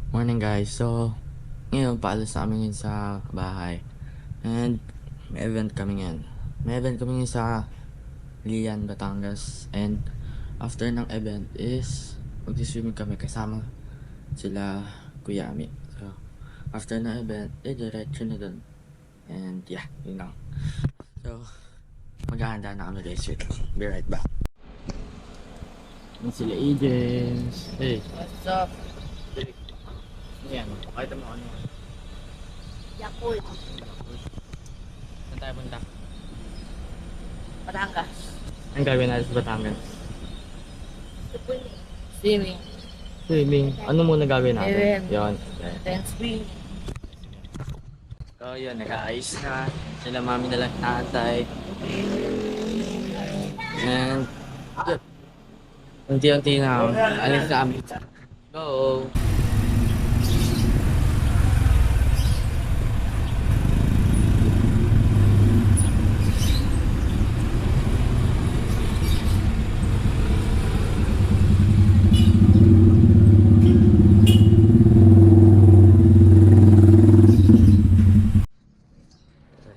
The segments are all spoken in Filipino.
Morning guys, so ngayon paalis na kami ngayon sa bahay and may event kami ngayon. May event kami ngayon sa Lian, Batangas, and after ng event is mag-swimming kami kasama sila Kuya Ami. So after ng event, diretso na dun. And yeah, yun lang. So maghahanda na kami guys, wait lang. Be right back. Yan sila agents. Hey, what's up? Yan, pakita mo ano. Yakult, Saan tayo punta? Batangas. Ang gawin natin sa Batangas? Swimming. Swimming. Ano muna gagawin natin? Event. Yun. Then swim. So yun, nag-aayos na. Sila mami na lang naantay. And unti-unti na alis na kami. Go!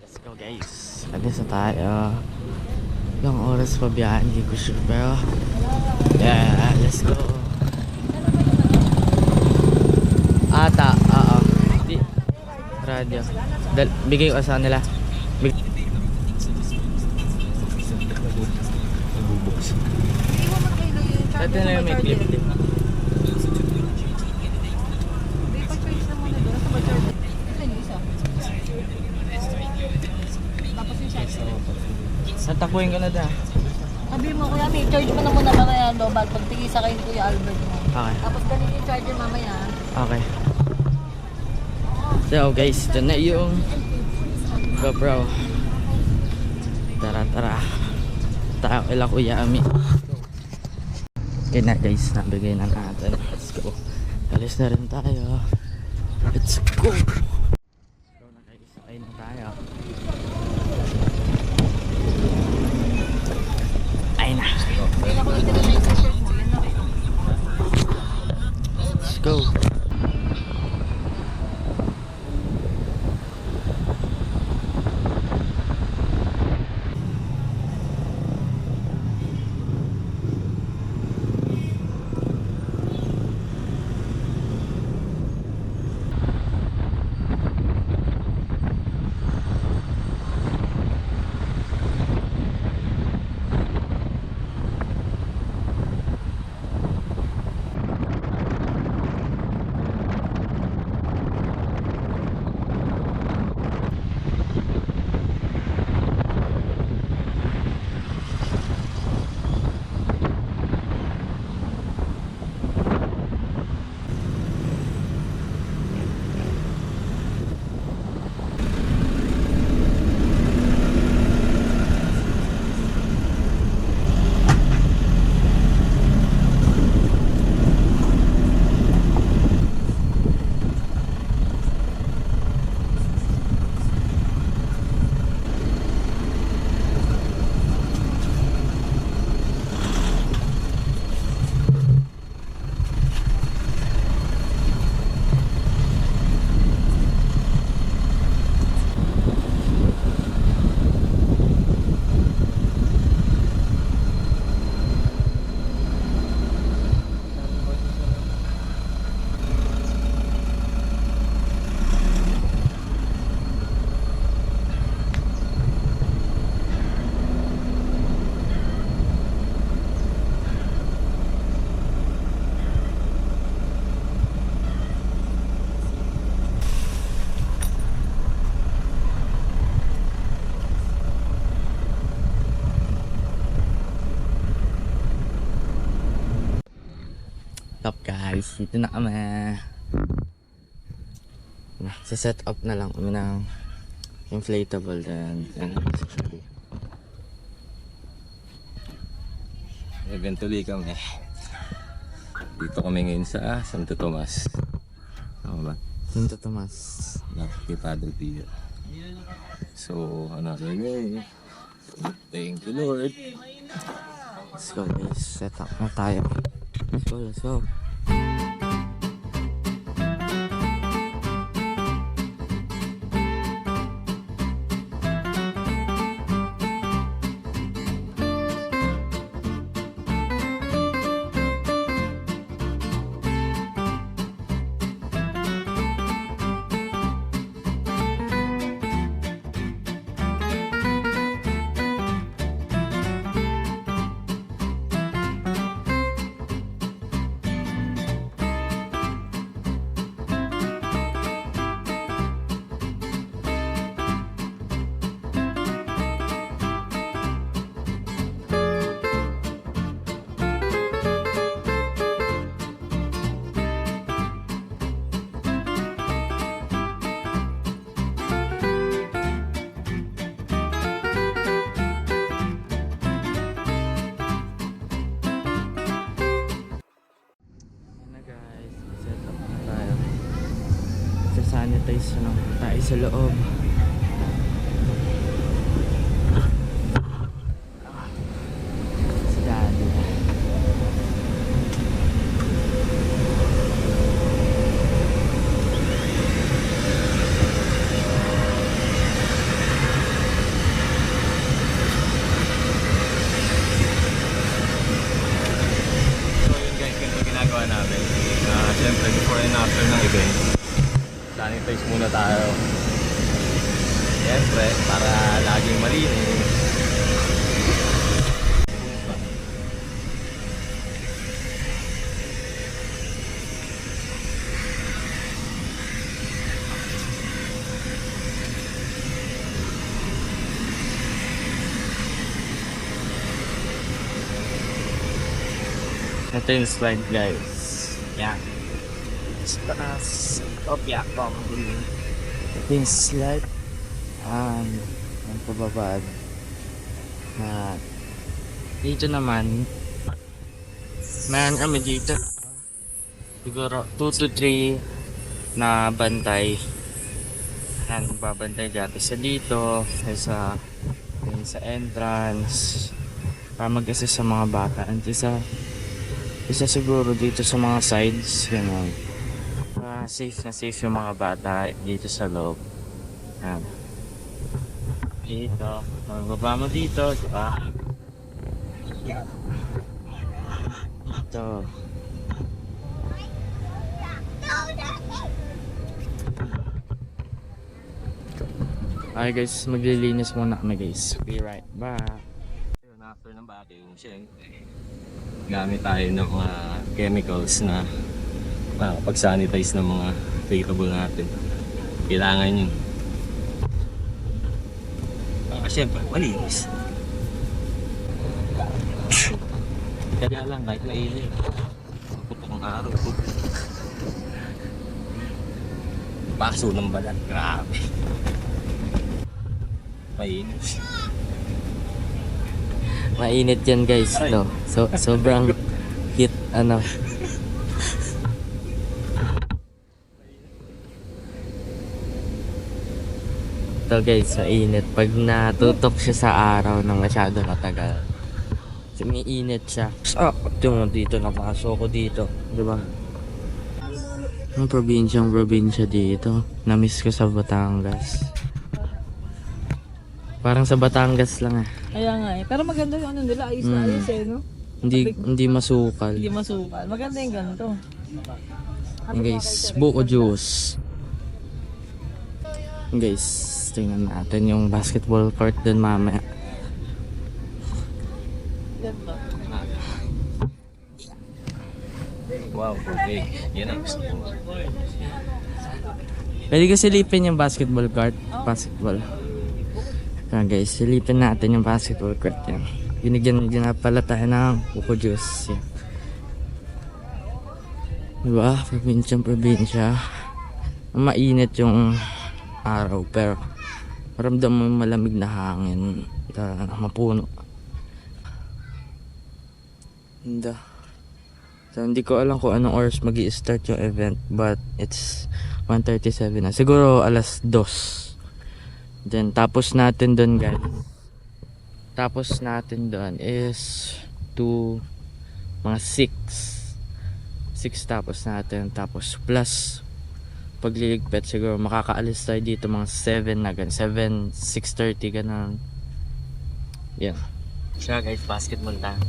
Let's go guys. Alis na tayo. Ilang oras pa biyahe, hindi ko sure pero yeah, let's go. Ata, oo. Di, radyo. Bigay ko sa nila. Nabubuks. Ito na yung may clip din. Natakuin ka na da. Sabi mo, kuya, may charge mo na muna mamaya lobal. Pagtigisa kayo ni Kuya Albert mo. Okay. Tapos galing yung charger mamaya. Okay. So guys, ito na yung GoPro. Tara tara. Tayo kila Kuya Ami. Okay na guys, nabigay na natin. Let's go. Alis na rin tayo. Let's go. So na guys, sakay na tayo. Ay na. Kaya ako yung tinanay sa shirt mo. Yun na. Let's go. Up guys, dito na kami. Set up na lang kami ng inflatable and eventually kami dito kami ngayon sa Santo Tomas. Tama ba? Santo Tomas. Kay Padre Pio. So another day. Thank you Lord. Let's go guys, set up na tayo. Let's go, let's go. Sanitize na tayo sa loob. Si Daddy. So yun guys, ganito ginagawa namin. Siyempre, before and after ng event, sanitize muna tayo. Siyempre, para laging malinis. Ito yung slide guys. Yan. Opya ko. Ito yung slide. Ang pababad. Na dito naman meron kami dito siguro 2 to 3 na bantay. Yan, babantay dati sa dito, sa entrance para mag-assist sa mga bata. And isa siguro dito sa mga sides, gano'n. Safe na safe yung mga bata dito sa loob. Yan. Dito, magbaba mo dito, di ba? Dito. Okay guys, maglilinis muna kami guys. Be right back. Yun, after ng vacuum, siyempre, gamit tayo ng mga chemicals na makakapag-sanitize ng mga available natin. Kailangan yun. Siyempre, malinis. Kaya lang, kahit mainit. Putok ang araw. Baso ng balat. Grabe. Mainit. Mainit yan guys, no? Sobrang heat, ano. Ito guys, mainit. Pag natutok siya sa araw na masyado matagal, umiinit siya. Ito mo dito, napasok ko dito. Diba? Ang probinsya dito. Namiss ko sa Batangas. Parang sa Batangas lang eh. Kaya nga eh. Pero maganda yung ano nila, ayos na ayos eh, no? Hindi masukal. Hindi masukal. Maganda yung ganito. Yan guys, buko juice. Yan guys, tingnan natin yung basketball court dun mamaya. Ganda. Wow, okay. Yan ang gusto ko. Pwede ko silipin yung basketball court. Basketball. Kaya guys, silipin natin yung basketball court yan. Binigyan na pala tayo ng buko juice. Yan. Diba? Probinsya. Mainit yung araw pero maramdam mo yung malamig na hangin. Mapuno. Hindi. So, hindi ko alam kung anong oras magi-start yung event but it's 1:37 na. Siguro alas 2. Then tapos natin doon guys. Tapos natin doon is to mga 6 tapos natin. Tapos plus pagliligpit siguro makakaalis tayo dito mga 7 na gan. 7, 6:30 ganun. Yan. Siya guys, basketball tayo.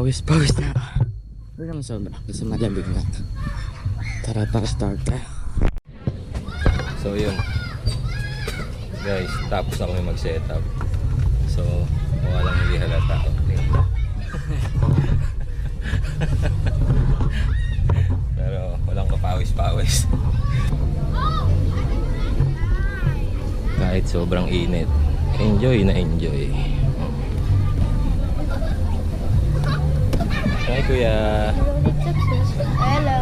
Pawis na. Pero naman sobra kasi malamig na. Tara, start tayo. So yun guys, tapos na kami mag-setup. So walang hindi halata. Pero walang kapawis-pawis. Kahit sobrang init, enjoy na enjoy. Hi kuya. Hello.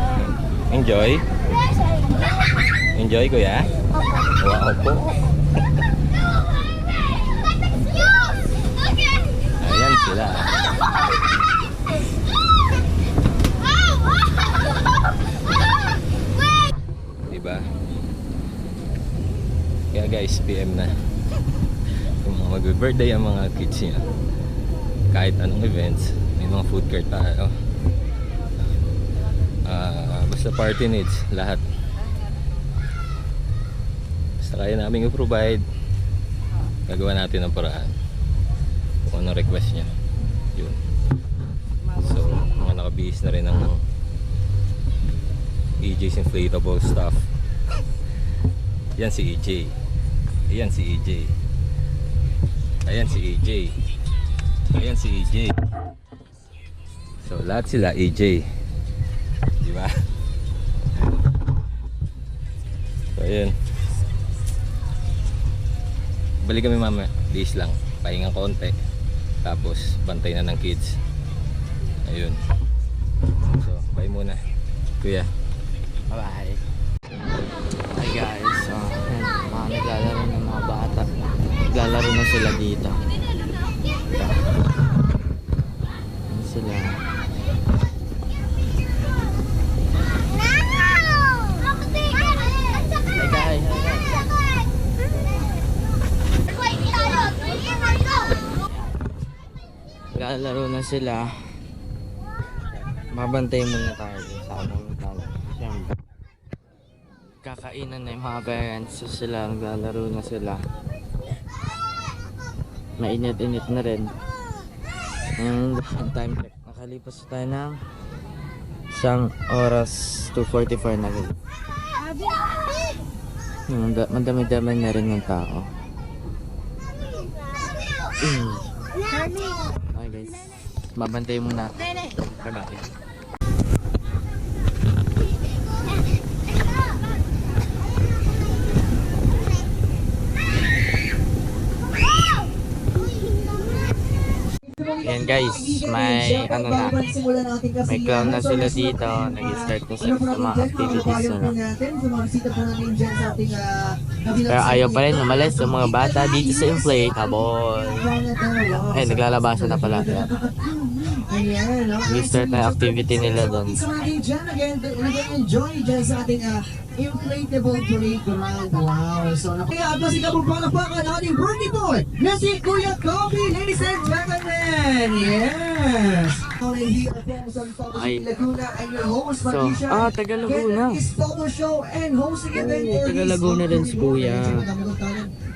Enjoy? Enjoy kuya? Wow po. Ayan sila. Diba? Kaya guys, PM na. Kung mag-birthday ang mga kids niya, kahit anong events, may mga food court tayo. Basta party needs, lahat. Basta kaya namin i-provide, gagawa natin ang paraan kung anong request niya. Yun. So, mga nakabihis na rin ng EJ's inflatable stuff. Yan si EJ. Ayan si EJ. Ayan si EJ. Ayan si EJ. So, lahat sila EJ. Diba? So, ayun. Balik kami mamaya. Days lang. Pahingang konti. Tapos, bantay na ng kids. Ayun. So, bye muna. Kuya. Bye. Hi guys. So, ayan, mga naglalaro ng mga bata. Naglalaro na sila dito. Ito. Ayan sila. Hi guys. Naglalaro na sila. Mabantay muna tayo sa among naglalaro. Siyempre. Kakainan na yung mga parents. So sila, naglalaro na sila. Mainit-init na rin. And ang time check, nakalipas tayo ng isang oras 2:44 na rin. Madami-dami na rin yung tao. Okay guys, babantay muna. Bye bye. Yan guys, may ano na, may clown na sila dito, nag-start na sila sa mga activities na. Pero ayaw pa rin umalis yung mga bata dito sa inflatable. Ay, naglalabasan na pala. Nag-start na yung activity nila doon. Enjoy dyan sa ating inflatable playground. Wow! So, kaya si kapagpalapakan ang ating birthday boy na si Kuya Kobe, ladies and gentlemen! Yes! Ay. So, taga Laguna. Photo show and hosting event for Taga Laguna rin si Kuya.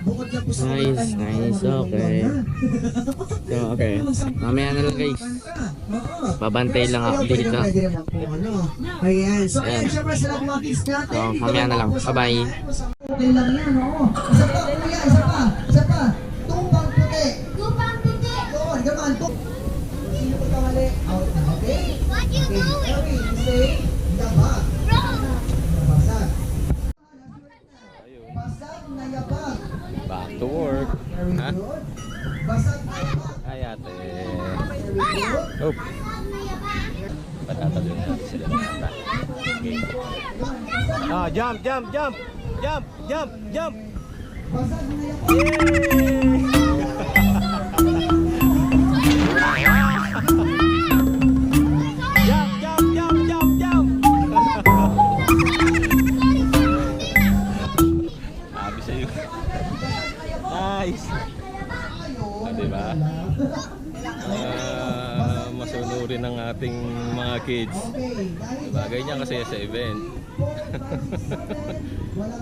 Nice, okay. So, okay. Mamaya na lang guys. Babantay lang ako dito. Ayan. So, Ayan. syempre sa lahat mga kids natin. So, mamaya na lang. Bye-bye. Okay lang yan, oo. Isa pa, kuya, isa pa. Tupang puti. Doon, gaman. Sino ko tamali? Out na, okay? Okay, Harry, say, yabag. Basag. Basag na yabag. Back to work. Very Ha? good. Basag na yabag. Ay ate. Very good. Oh. Patatalo na natin sila ng bata. Okay. Ah, jump! Basag na yabag. Sabi sa'yo. Nice! Ah, diba? Masunurin ng ating mga kids. Bagay niya kasi sa event.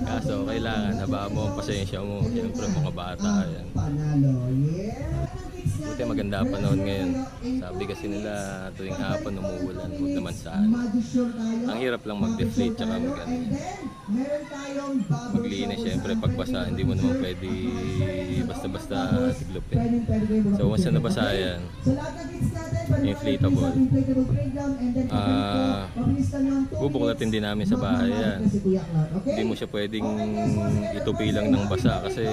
Kaso kailangan habaan mo ang pasensya mo. Siyempre mga bata yan. Panalo. Yeah. Buti maganda ang panahon ngayon. Sabi kasi nila tuwing hapon umuulan, huwag naman sana. Ang hirap lang mag-deflate tsaka maglinis. Siyempre pagbasa, hindi mo naman pwede basta-basta tiglupin. So once na nabasa yan, inflatable, bubuklatin din namin sa bahay yan. Hindi mo siya pwedeng itupi lang ng basa kasi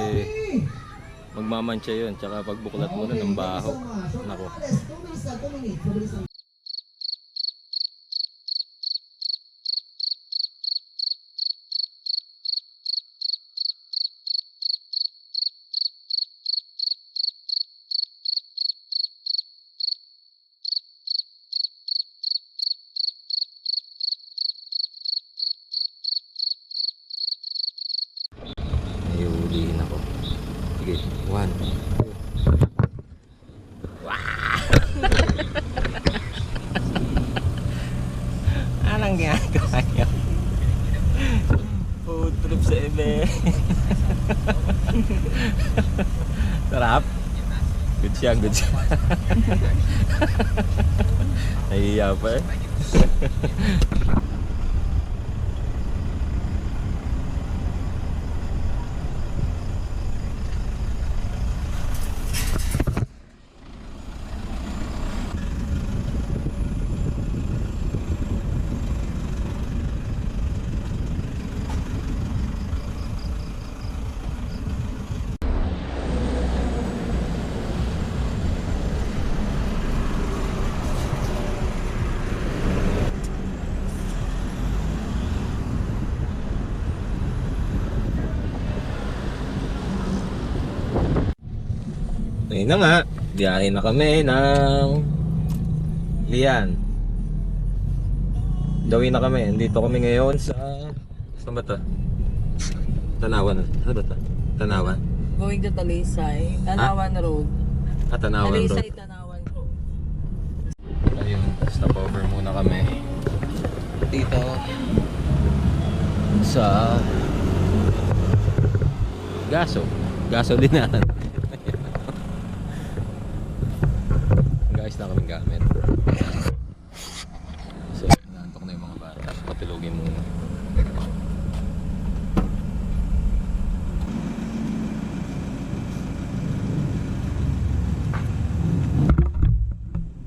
magmamansya yun. Tsaka pagbuklat mo na ng baho, nako. May ulihin ako. Sige, 1, 2. Anong ginagawa niyo? Food trip sa ebe. Sarap? Good siya, good siya. Nahihiya pa eh. Ayun na nga, biyahe na kami ng Lian. Gawin na kami, dito kami ngayon sa... Saan ba ito? Tanawan. Saan ba ito? Tanawan? Going to Talisay, Tanawan Road. Tanawan Road. Talisay, Tanawan Road. Ayun, stopover muna kami dito sa Gaso dinahan. Guys na kaming gamit. So, nantok na yung mga bata. Patilugin muna.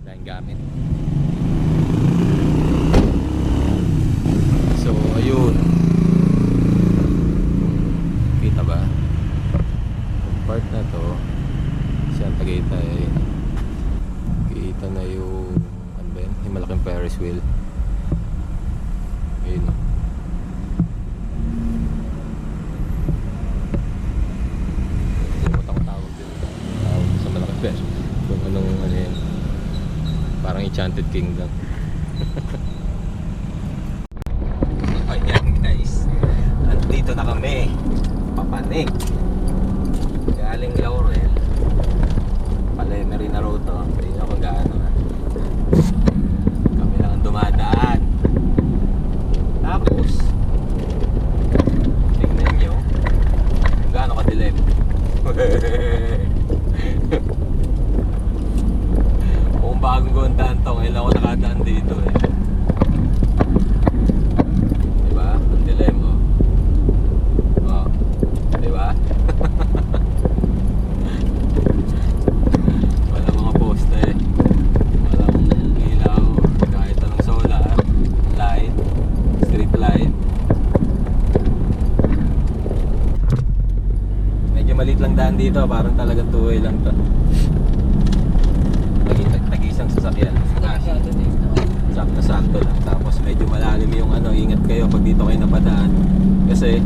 Dahil gamit. So, ayun. Kita ba? Part na to. Siya ang Tagaytay. Kita na yung ano ba yun? Yung malaking Ferris wheel. Ayun. Ba't ako tawag din? Tawag sa malaking Ferris. Kung anong ano yun. Parang Enchanted Kingdom. Ayan guys. Andito na kami. Papanik. Galing Laurel. Palemery na road to. Hindi na kung gaano na. Kami lang ang dumadaan. Tapos tignan nyo kung gaano kadilim. Kung bagong guntaan to, ngayon ako nakadaan dito eh. Diba? Ang dilim oh. Oh. Diba? Walang mga poste, walang ilaw, kahit anong solar, light, street light. Medyo maliit lang daan dito, parang talagang two-way lang to. Tag-isang sasakyan. Sakto lang. Tapos medyo malalim yung ano, ingat kayo pag dito kayo napadaan. Kasi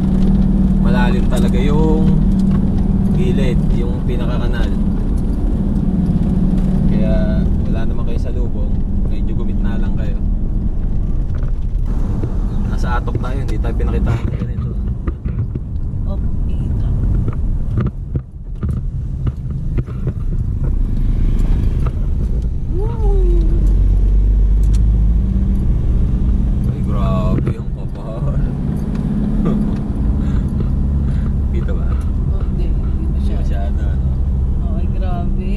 malalim talaga yung gilid, yung pinakakanal. Kaya wala naman kayo sa lubong, medyo gumitna lang kayo. Nasa atok tayo, hindi tayo pinakitaan ng ganito. Ay, grabe yung kapal. Kita ba? Okay, dito Hindi siya. masyado, ano? Ay, grabe.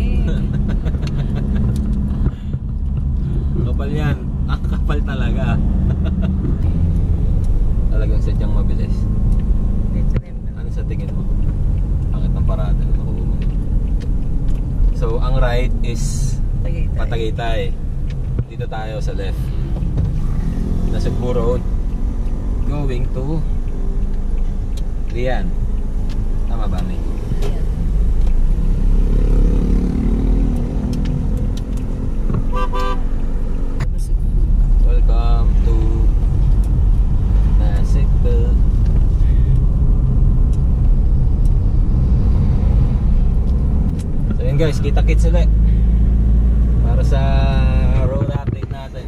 tingin mo. Pangit ng parada na nakuha mo. So, ang right is Patagaytay. Dito tayo sa left. Nasugbu Road. Going to Lian. Tama ba, May? Welcome to Nasugbu. So yun guys, kita-kits ulit para sa road update natin.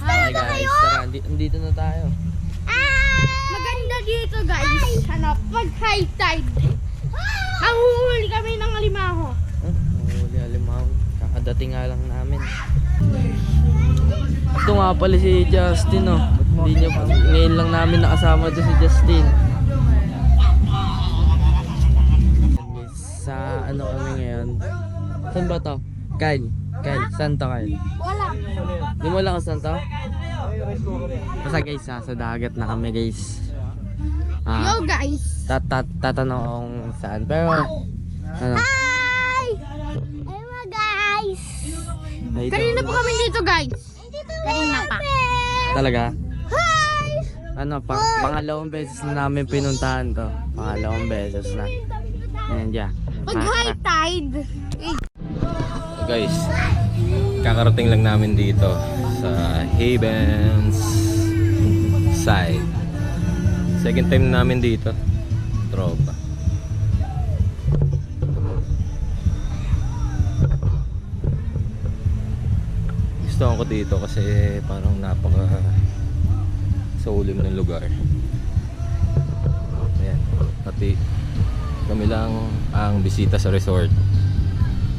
Hi guys, tara, andito na tayo. Maganda dito guys. Ano, pag high tide. Ang huhuli kami ng alimango. Huli alimaw. Kakadating nga lang namin. Ito nga pala si Justin, oh. Hindi niya, ngayon lang namin nakasama doon si Justin. Guys, sa ano kami ngayon? Saan ba to? Kyle, saan to Kyle? Wala. Di mo lang kung saan to? Basta guys, sa dagat na kami guys. Yo guys. Tatanong kung saan. Pero, ano? Hi! Hello guys. Dito. Kanina po kami dito guys. Kanina pa. Talaga? Hi! Ano, pangalawang beses na namin pinuntahan to. Pangalawang beses na. Ayan dyan. Pag high tide. So guys, kakarating lang namin dito sa Havens side. Second time namin dito. Tropa. Gusto ko dito kasi parang napaka saulim ng lugar. Ayan, pati kami lang ang bisita sa resort.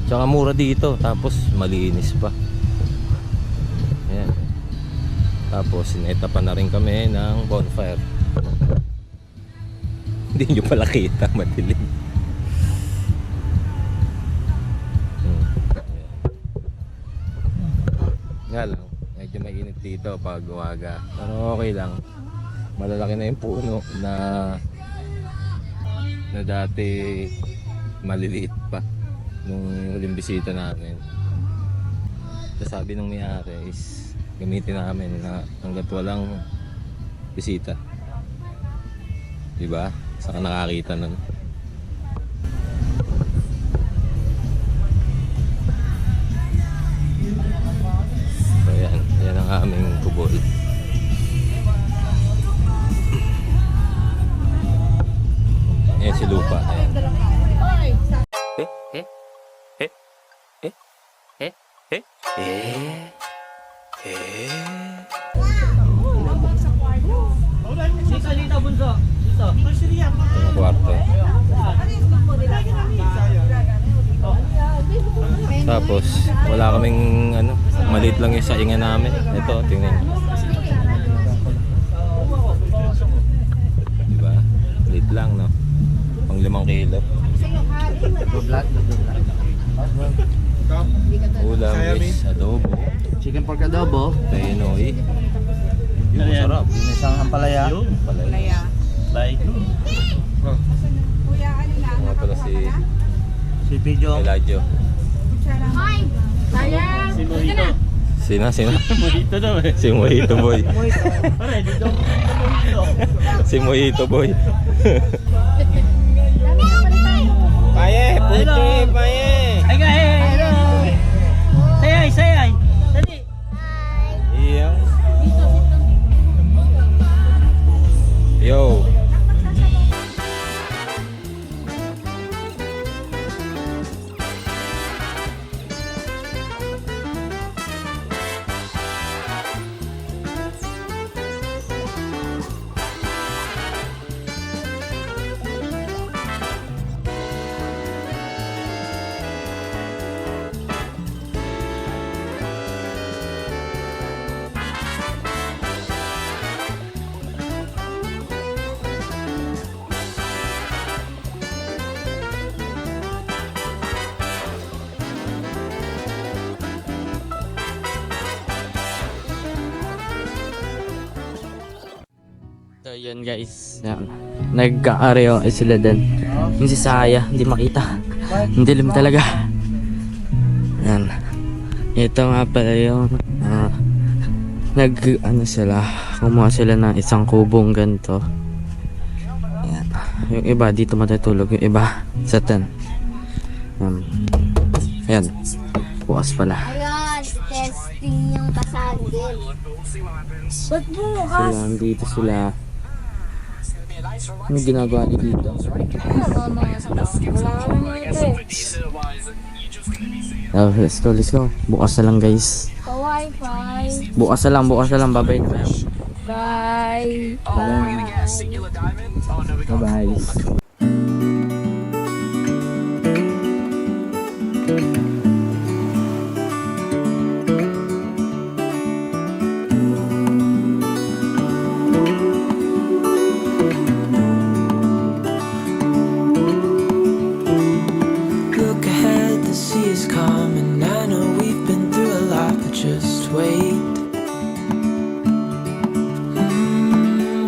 Tsaka mura dito, tapos malinis pa. Ayan. Tapos sineta pa na rin kami ng bonfire. Hindi nyo pala kita, madilim. Nga lang, medyo mainit dito pag umaga. Pero okay lang. Malalaki na yung puno na dati maliliit pa nung huling bisita namin. So sabi nung may-ari is gamitin namin na hanggat walang bisita. Diba? Saka nakakita nun. So yan ang aming kubol. Ayan si Lupa. Ayan. Ang kwarto. Tapos wala kaming ano, maliit lang yung saingan namin. Ito, tingnan niyo. Diba? Maliit lang, no? Pang 5 kilo. Ulam is adobo. Chicken pork adobo. Penoy. Yung masarap. Isang ampalaya. Palaya. Mga pala si Pidyo. Eladio. Hi! Sayang! Sina? Mojito daw eh. Si Mojito Boy. Si Mojito Boy. Paye, puti, paye. Ay hello. Sayay. Dali. Iya. Yo. So yun guys, yan. Nagka-areo sila din. Yung si Saya, hindi makita. Hindi dilim talaga. Yan. Ito nga pala yung sila, kumuha sila ng isang kubong ganito. Yan. Yung iba dito matutulog, yung iba sa tent. Yan. Bukas pala. Ayan, testing yung kasagin. Ba't bukas? Sila, dito sila. Ano ginagawa niyo dito? Oh, let's go. Bukas na lang guys. Wi-Fi. Bukas na lang. Bye-bye na kayo. Bye. Bye-bye. Look ahead, the sea is calm, and I know we've been through a lot, but just wait.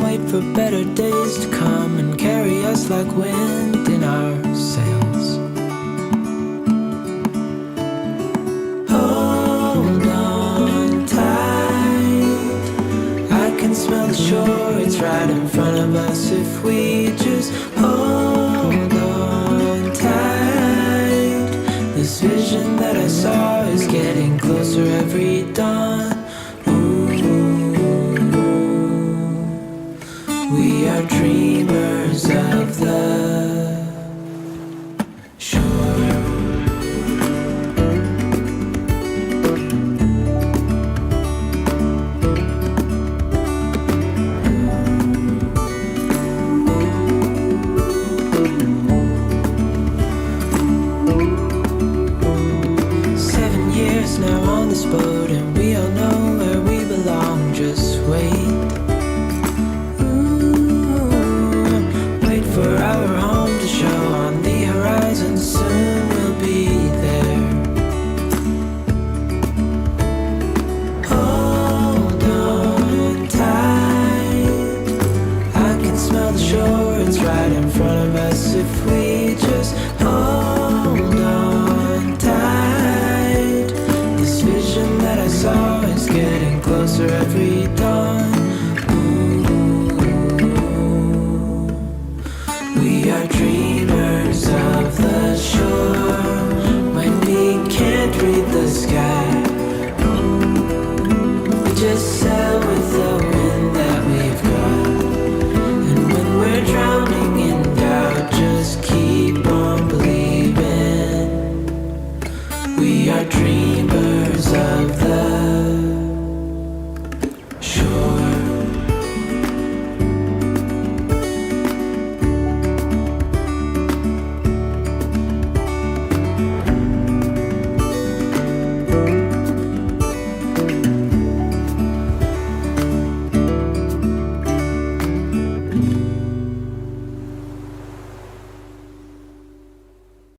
Wait for better days to come and carry us like wind in our sails. Hold on tight, I can smell the shore, it's right in front of us if we just hold on tight. This vision that I saw is getting closer every dawn. Ooh, we are dreamers of the shore. Now on this boat, and we all know where we belong. Just wait. Ooh, wait for our home to show on the horizon. Soon we'll be there. Hold on tight, I can smell the shore, it's right in front of us if we just hold on tight. This vision that I saw is getting closer every dawn. Ooh, we are dreamers of